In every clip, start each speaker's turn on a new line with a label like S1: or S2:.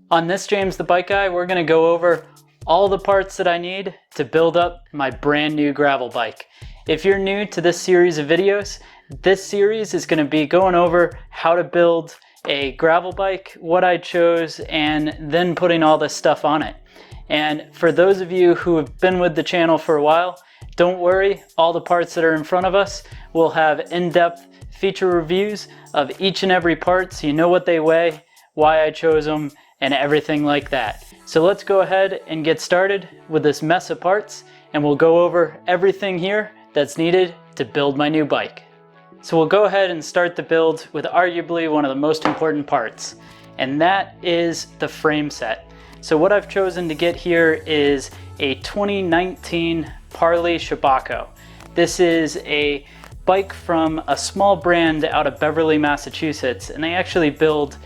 S1: On this James the Bike Guy, we're going to go over all the parts that I need to build up my brand new gravel bike. If you're new to this series of videos, this series is going to be going over how to build a gravel bike, what I chose, and then putting all this stuff on it. And for those of you who have been with the channel for a while, don't worry, all the parts that are in front of us will have in-depth feature reviews of each and every part so you know what they weigh, why I chose them, and everything like that. So let's go ahead and get started with this mess of parts, and we'll go over everything here that's needed to build my new bike. So we'll go ahead and start the build with arguably one of the most important parts, and that is the frame set. So what I've chosen to get here is a 2019 Parlee Chebacco. This is a bike from a small brand out of Beverly, Massachusetts, and they actually build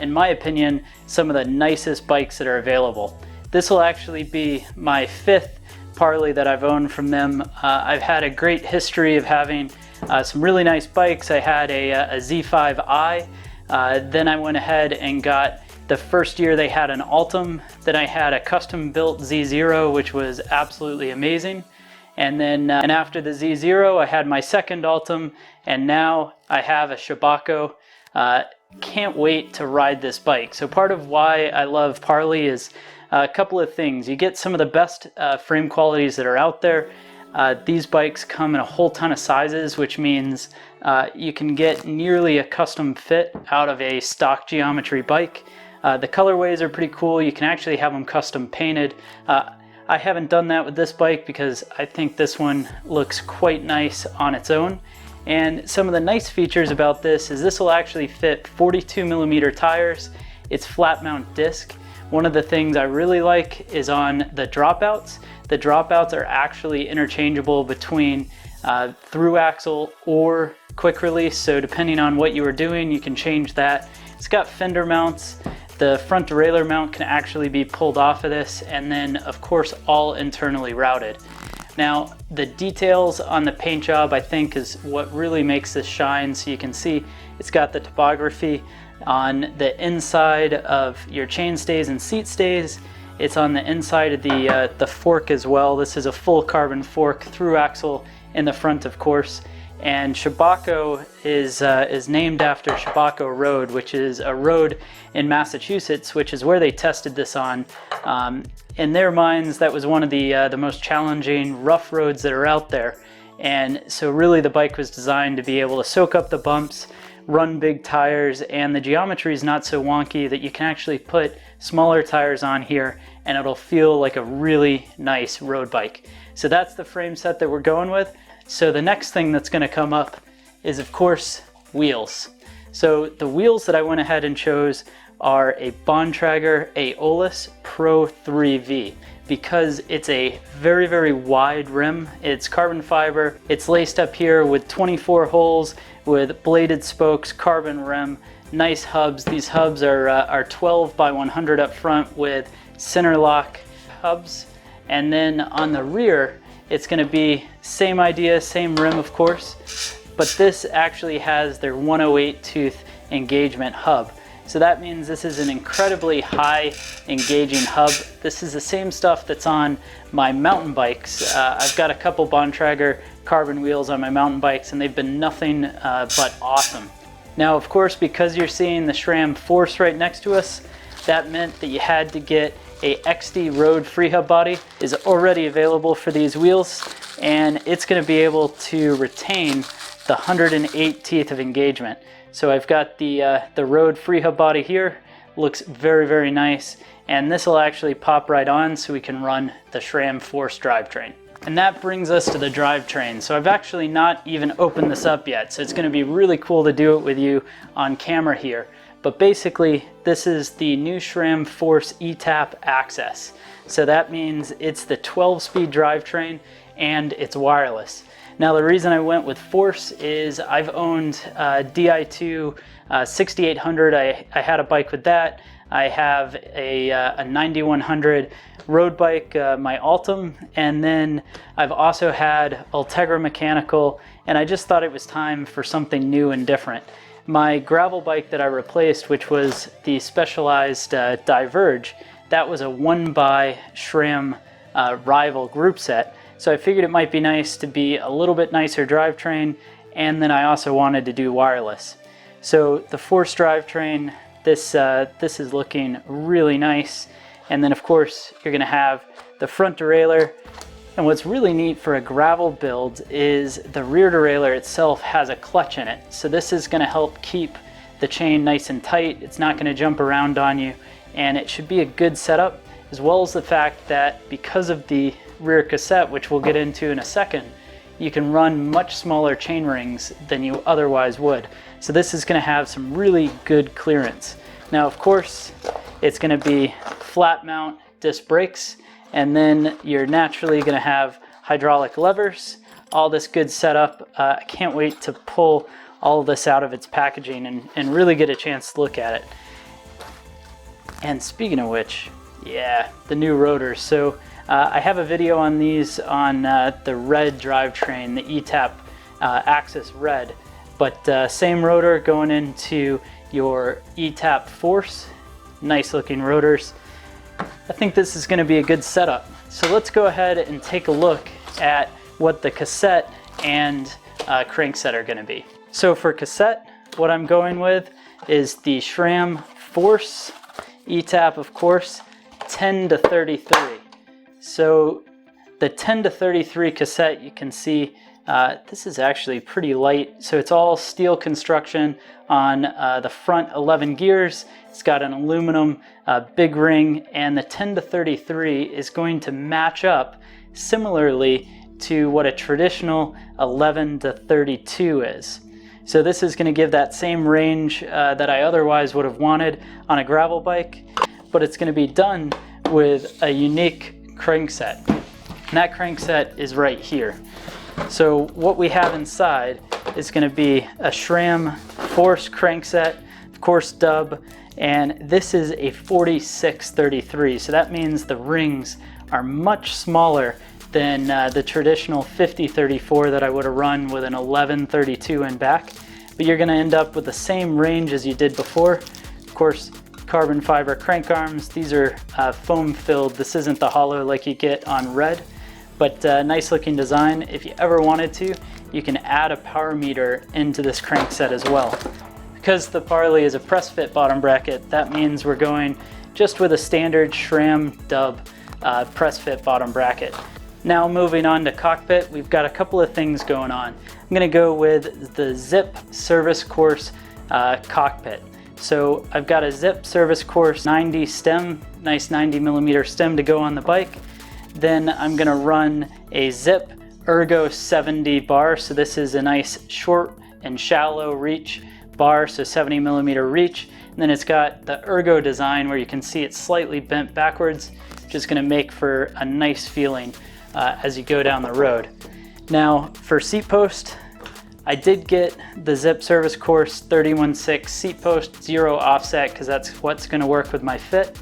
S1: in my opinion, some of the nicest bikes that are available. This will actually be my 5th Parlee that I've owned from them. I've had a great history of having some really nice bikes. I had a Z5i, then I went ahead and got, the first year they had an Altum, then I had a custom built Z0, which was absolutely amazing. And then and after the Z0, I had my second Altum, and now I have a Chebacco. Can't wait to ride this bike. So part of why I love Parlee is a couple of things. You get some of the best frame qualities that are out there. These bikes come in a whole ton of sizes, which means you can get nearly a custom fit out of a stock geometry bike. The colorways are pretty cool. You can actually have them custom painted. I haven't done that with this bike because I think this one looks quite nice on its own. And some of the nice features about this is this will actually fit 42mm tires. It's flat mount disc. One of the things I really like is on the dropouts. The dropouts are actually interchangeable between through axle or quick release. So depending on what you are doing, you can change that. It's got fender mounts. The front derailleur mount can actually be pulled off of this, and then of course all internally routed. Now, the details on the paint job, I think, is what really makes this shine. So you can see it's got the topography on the inside of your chain stays and seat stays. It's on the inside of the fork as well. This is a full carbon fork, through axle in the front, of course. And Chebacco is named after Chebacco Road, which is a road in Massachusetts, which is where they tested this on. In their minds, that was one of the most challenging, rough roads that are out there. And so really the bike was designed to be able to soak up the bumps, run big tires, and the geometry is not so wonky that you can actually put smaller tires on here and it'll feel like a really nice road bike. So that's the frame set that we're going with. So the next thing that's going to come up is, of course, wheels. So the wheels that I went ahead and chose are a Bontrager Aeolus Pro 3V because it's a very, very wide rim. It's carbon fiber. It's laced up here with 24 holes with bladed spokes, carbon rim, nice hubs. These hubs are 12 by 100 up front with center lock hubs. And then on the rear, it's going to be same idea, same rim, of course, but this actually has their 108 tooth engagement hub. So that means this is an incredibly high engaging hub. This is the same stuff that's on my mountain bikes. I've got a couple Bontrager carbon wheels on my mountain bikes, and they've been nothing but awesome. Now, of course, because you're seeing the SRAM Force right next to us, that meant that you had to get a XD Road free hub body. Is already available for these wheels, and it's going to be able to retain the 108 teeth of engagement. So I've got the Road free hub body here. Looks very, very nice, and this will actually pop right on so we can run the SRAM Force drivetrain. And that brings us to the drivetrain. So I've actually not even opened this up yet, so it's going to be really cool to do it with you on camera here. But basically, this is the new SRAM Force ETAP AXS. So that means it's the 12-speed drivetrain and it's wireless. Now, the reason I went with Force is I've owned Di2 6800. I had a bike with that. I have a 9100 road bike, my Altum, and then I've also had Ultegra Mechanical, and I just thought it was time for something new and different. My gravel bike that I replaced, which was the Specialized Diverge, that was a 1x SRAM rival group set. So I figured it might be nice to be a little bit nicer drivetrain, and then I also wanted to do wireless. So the Force drivetrain, this is looking really nice. And then of course you're gonna have the front derailleur. And what's really neat for a gravel build is the rear derailleur itself has a clutch in it. So this is gonna help keep the chain nice and tight. It's not gonna jump around on you, and it should be a good setup, as well as the fact that because of the rear cassette, which we'll get into in a second, you can run much smaller chain rings than you otherwise would. So this is gonna have some really good clearance. Now, of course, it's gonna be flat mount disc brakes, and then you're naturally gonna have hydraulic levers, all this good setup. I can't wait to pull all of this out of its packaging and really get a chance to look at it. And speaking of which, yeah, the new rotors. So I have a video on these on the red drivetrain, the ETAP AXS Red, but same rotor going into your ETAP Force. Nice looking rotors. I think this is going to be a good setup. So let's go ahead and take a look at what the cassette and crankset are going to be. So for cassette, what I'm going with is the SRAM Force ETAP, of course, 10 to 33. So the 10 to 33 cassette, you can see this is actually pretty light. So it's all steel construction on the front 11 gears. It's got an aluminum big ring, and the 10 to 33 is going to match up similarly to what a traditional 11 to 32 is. So this is going to give that same range that I otherwise would have wanted on a gravel bike, but it's going to be done with a unique crankset. And that crankset is right here. So what we have inside is going to be a SRAM Force crankset, of course dub, and this is a 4633. So that means the rings are much smaller than the traditional 5034 that I would have run with an 1132 in back. But you're going to end up with the same range as you did before. Of course, carbon fiber crank arms. These are foam filled. This isn't the hollow like you get on red, but nice looking design. If you ever wanted to, you can add a power meter into this crankset as well. Because the Parlee is a press fit bottom bracket, that means we're going just with a standard SRAM dub press fit bottom bracket. Now moving on to cockpit, we've got a couple of things going on. I'm going to go with the Zip Service Course cockpit. So I've got a Zip Service Course 90 stem, nice 90mm stem to go on the bike. Then I'm going to run a Zip Ergo 70 bar. So this is a nice short and shallow reach bar, so 70mm reach. And then it's got the Ergo design where you can see it's slightly bent backwards, which is going to make for a nice feeling as you go down the road. Now for seat post, I did get the Zip Service Course 31.6 seat post, 0 offset, because that's what's going to work with my fit.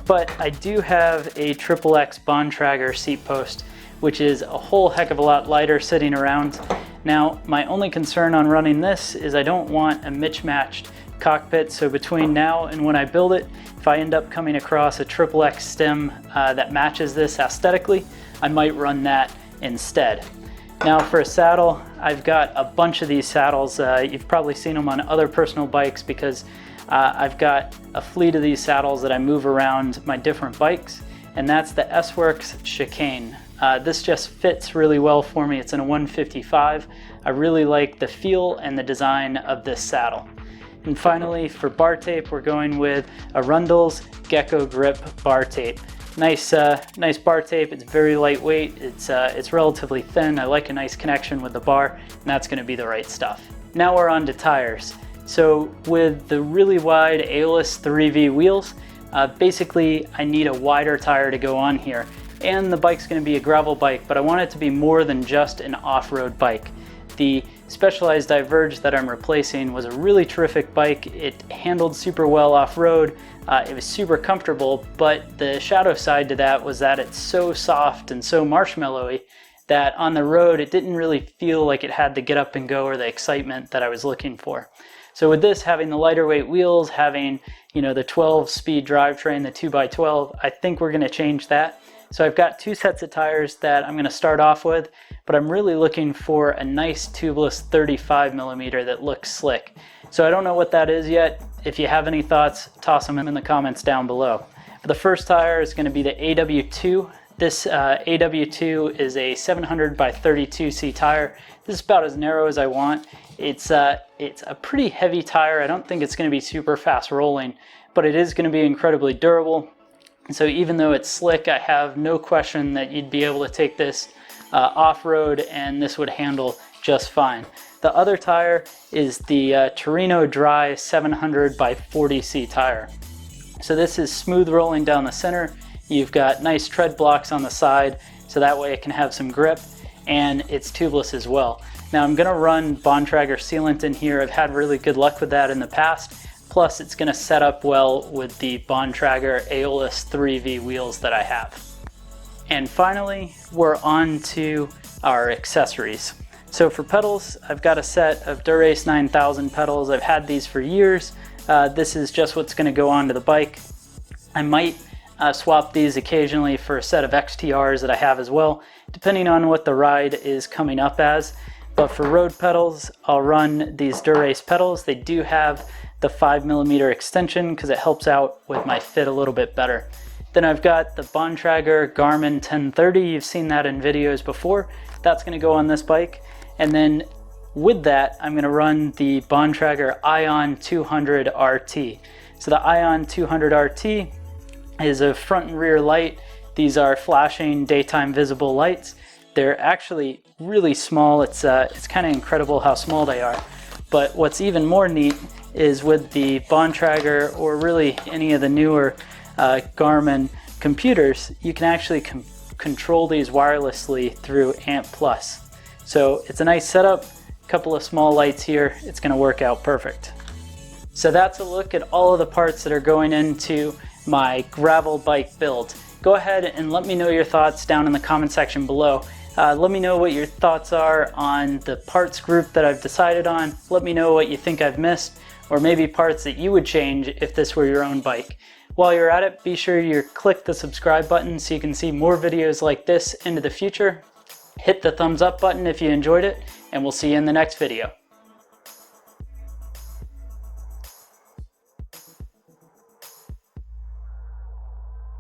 S1: But I do have a XXX Bontrager seat post, which is a whole heck of a lot lighter sitting around. Now, my only concern on running this is I don't want a mismatched cockpit, so between now and when I build it, if I end up coming across a XXX stem that matches this aesthetically, I might run that instead. Now for a saddle, I've got a bunch of these saddles. You've probably seen them on other personal bikes because I've got a fleet of these saddles that I move around my different bikes, and that's the S-Works Chicane. This just fits really well for me. It's in a 155. I really like the feel and the design of this saddle. And finally, for bar tape, we're going with Arundel's Gecko Grip bar tape. Nice bar tape. It's very lightweight. It's relatively thin. I like a nice connection with the bar, and that's going to be the right stuff. Now we're on to tires. So with the really wide Aeolus 3V wheels, basically I need a wider tire to go on here. And the bike's going to be a gravel bike, but I want it to be more than just an off-road bike. The Specialized Diverge that I'm replacing was a really terrific bike. It handled super well off-road. It was super comfortable, but the shadow side to that was that it's so soft and so marshmallowy that on the road it didn't really feel like it had the get up and go or the excitement that I was looking for. So with this, having the lighter weight wheels, having, you know, the 12-speed drivetrain, the 2x12, I think we're going to change that. So I've got 2 sets of tires that I'm going to start off with, but I'm really looking for a nice tubeless 35mm that looks slick. So I don't know what that is yet. If you have any thoughts, toss them in the comments down below. But the first tire is going to be the AW2. This AW2 is a 700 by 32C tire. This is about as narrow as I want. It's a pretty heavy tire. I don't think it's going to be super fast rolling, but it is going to be incredibly durable. So even though it's slick, I have no question that you'd be able to take this off-road and this would handle just fine. The other tire is the Torino Dry 700 by 40C tire. So this is smooth rolling down the center. You've got nice tread blocks on the side, so that way it can have some grip, and it's tubeless as well. Now I'm going to run Bontrager sealant in here. I've had really good luck with that in the past. Plus it's going to set up well with the Bontrager Aeolus 3V wheels that I have. And finally, we're on to our accessories. So for pedals, I've got a set of Dura-Ace 9000 pedals. I've had these for years. This is just what's going to go onto the bike. I might swap these occasionally for a set of XTRs that I have as well, depending on what the ride is coming up as. But for road pedals, I'll run these Dura-Ace pedals. They do have the 5mm extension because it helps out with my fit a little bit better. Then I've got the Bontrager Garmin 1030. You've seen that in videos before. That's going to go on this bike. And then with that, I'm going to run the Bontrager Ion 200 RT. So the Ion 200 RT is a front and rear light. These are flashing daytime visible lights. They're actually really small. It's kind of incredible how small they are. But what's even more neat is with the Bontrager, or really any of the newer Garmin computers, you can actually control these wirelessly through ANT+. So it's a nice setup, a couple of small lights here, it's going to work out perfect. So that's a look at all of the parts that are going into my gravel bike build. Go ahead and let me know your thoughts down in the comment section below. Let me know what your thoughts are on the parts group that I've decided on. Let me know what you think I've missed, or maybe parts that you would change if this were your own bike. While you're at it, be sure you click the subscribe button so you can see more videos like this into the future. Hit the thumbs up button if you enjoyed it, and we'll see you in the next video.